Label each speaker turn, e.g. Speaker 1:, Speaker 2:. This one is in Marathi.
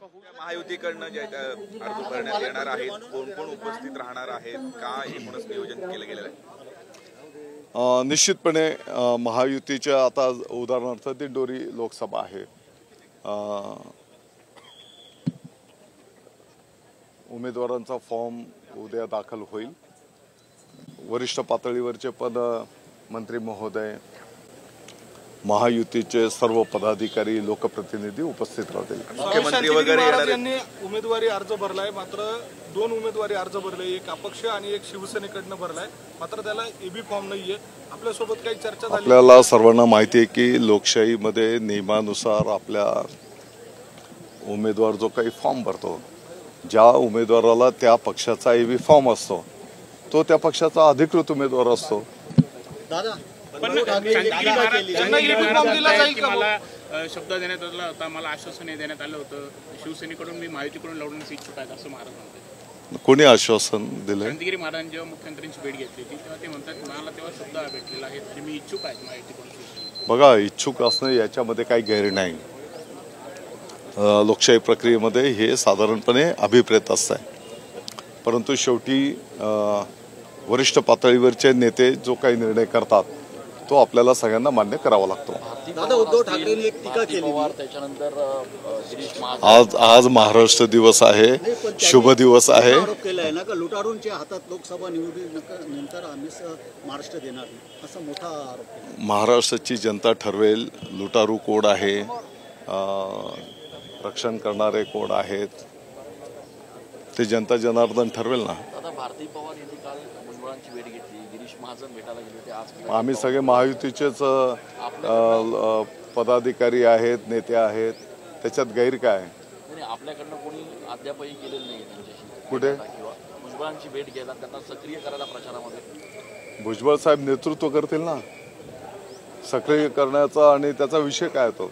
Speaker 1: महायुतीकडनं जे अर्ज भरण्यात येणार आहेत, कोण कोण उपस्थित राहणार आहेत, काय एकूणच नियोजन केलं गेलेलं आहे?
Speaker 2: निश्चितपणे महायुतीच्या आता उदाहरणार्थ दिंडोरी लोकसभा आहे, उमेदवारांचा फॉर्म उद्या दाखल होईल. वरिष्ठ पातळीवरचे पद मंत्री महोदय, महायुतीचे सर्व पदाधिकारी, लोकप्रतिनिधी उपस्थित राहतील.
Speaker 1: मुख्यमंत्री वगैरे
Speaker 3: यांनी उमेदवारी अर्ज भरलाय, मात्र 2 उमेदवारी अर्ज भरले, एक अपक्ष आणि एक शिवसेनेकडनं भरलाय, मात्र त्याला एबी फॉर्म नाहीये. आपल्यासोबत काही चर्चा झाली?
Speaker 2: आपल्याला सर्वांना माहिती आहे की लोकशाहीमध्ये नियमानुसार आपल्या उमेदवार जो काही फॉर्म भरतो, ज्या उमेदवाराला त्या पक्षाचा एबी फॉर्म असतो तो त्या पक्षाचा अधिकृत उमेदवार असतो.
Speaker 4: शब्द देण्यात आला होता, मला आश्वासन देण्यात आलं होतं, शिवसेनेकडून मी महायुतीकडून लढवण्यास इच्छुक आहे असं महाराज म्हणतात.
Speaker 2: कोणी आश्वासन दिलं?
Speaker 4: क्रांतिगिरी महाराज जेव्हा मुख्यमंत्र्यांची भेट घेतली होती तेव्हा ते म्हणतात मला तेव्हा शब्द भेटलेला आहे आणि मी इच्छुक आहे महायुतीकडून.
Speaker 2: बघा, इच्छुक असणं याच्यामध्ये काही गैर नाही. लोकशाही प्रक्रियेमध्ये हे साधारणपणे अभिप्रेत असतं, परंतु शेवटी वरिष्ठ पातळीवरचे नेते जो काही निर्णय करतात तो आपल्याला सगळ्यांना मान्य करावा लागतो.
Speaker 5: दादा, उद्धव ठाकरेंनी एक टीका केली,
Speaker 2: आज महाराष्ट्र दिवस आहे, शुभ दिवस आहे.
Speaker 5: आरोप केलाय ना का लुटारूंच्या हातात लोकसभा निवडणुकीनंतर आम्ही महाराष्ट्र देणार नाही, असा मोठा आरोप केला.
Speaker 2: महाराष्ट्राची जनता ठरवेल. लुटारू कोण आहे, रक्षण करणारे कोण आहेत, ते जनता जनार्दन ठरवेल ना.
Speaker 6: भारती पवार यांनी काल भुजबळांची भेट घेतली, गिरीश महाजन भेटायला गेले होते. आज
Speaker 2: आम्ही सगळे महायुतीचेच पदाधिकारी आहेत, नेते आहेत, त्याच्यात गैर काय?
Speaker 6: आपल्याकडनं कोणी अद्यापही केलेलं नाही त्यांच्याशी
Speaker 2: कुठे?
Speaker 6: किंवा भुजबळांची भेट घ्यायला, त्यांना सक्रिय करायला प्रचारामध्ये.
Speaker 2: भुजबळ साहेब नेतृत्व करतील ना सक्रिय करण्याचा, आणि त्याचा विषय काय तो.